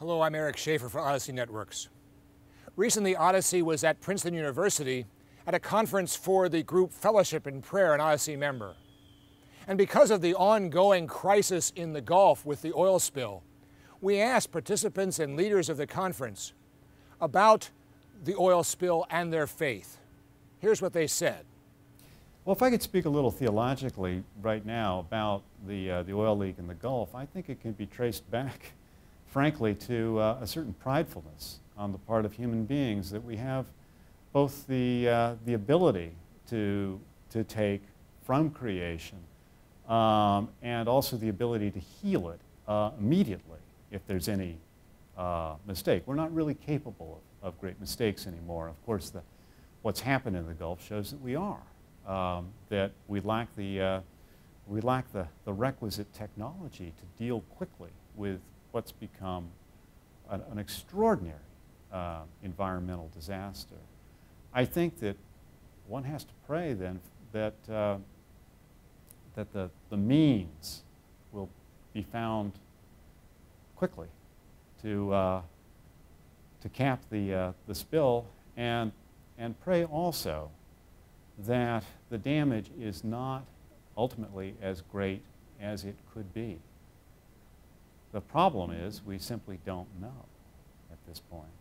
Hello, I'm Eric Schaefer for Odyssey Networks. Recently, Odyssey was at Princeton University at a conference for the group Fellowship in Prayer, an Odyssey member. And because of the ongoing crisis in the Gulf with the oil spill, we asked participants and leaders of the conference about the oil spill and their faith. Here's what they said. Well, if I could speak a little theologically right now about the oil leak in the Gulf, I think it can be traced back, frankly, to a certain pridefulness on the part of human beings, that we have both the ability to take from creation and also the ability to heal it immediately if there's any mistake. We're not really capable of great mistakes anymore. Of course, what's happened in the Gulf shows that we are. That we lack the requisite technology to deal quickly with what's become an extraordinary environmental disaster. I think that one has to pray then that the means will be found quickly to cap the spill, and pray also that the damage is not ultimately as great as it could be. The problem is we simply don't know at this point.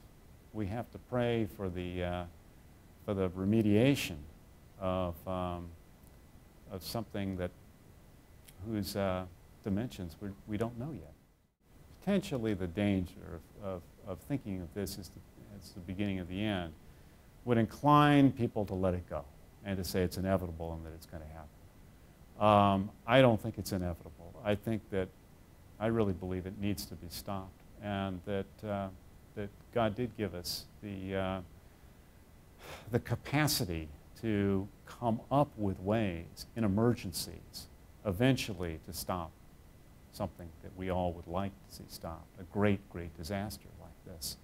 We have to pray for the remediation of something whose dimensions we don't know yet. Potentially the danger of thinking of this as the beginning of the end would incline people to let it go and to say it's inevitable and that it's going to happen. I don't think it's inevitable. I really believe it needs to be stopped, and that God did give us the capacity to come up with ways in emergencies eventually to stop something that we all would like to see stopped, a great, great disaster like this.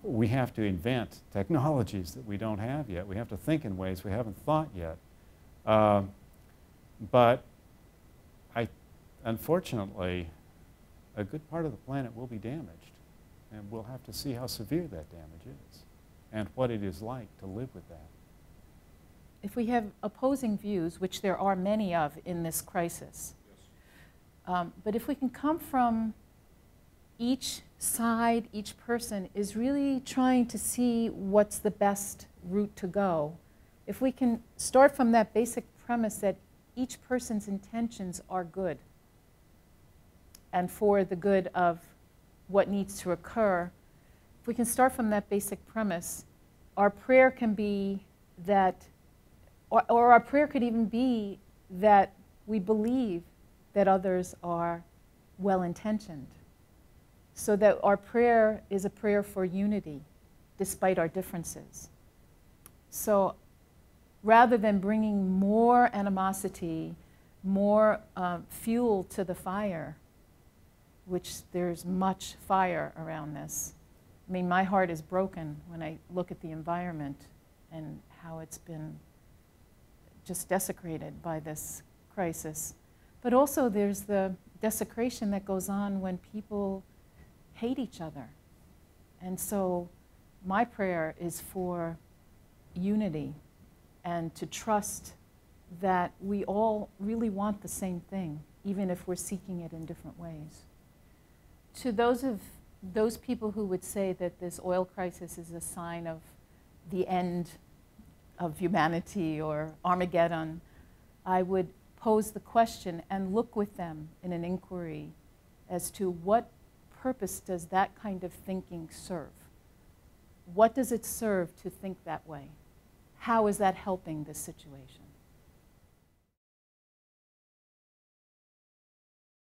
We have to invent technologies that we don't have yet. We have to think in ways we haven't thought yet. But unfortunately, a good part of the planet will be damaged, and we'll have to see how severe that damage is and what it is like to live with that. If we have opposing views, which there are many of in this crisis, but if we can come from each side, each person is really trying to see what's the best route to go. If we can start from that basic premise that each person's intentions are good and for the good of what needs to occur, if we can start from that basic premise, our prayer can be that, or our prayer could even be that we believe that others are well-intentioned, so that our prayer is a prayer for unity despite our differences. So rather than bringing more animosity, more fuel to the fire, which there's much fire around this. I mean, my heart is broken when I look at the environment and how it's been just desecrated by this crisis. But also there's the desecration that goes on when people hate each other. And so my prayer is for unity and to trust that we all really want the same thing, even if we're seeking it in different ways. To those people who would say that this oil crisis is a sign of the end of humanity or Armageddon, I would pose the question and look with them in an inquiry as to what purpose does that kind of thinking serve? What does it serve to think that way? How is that helping this situation?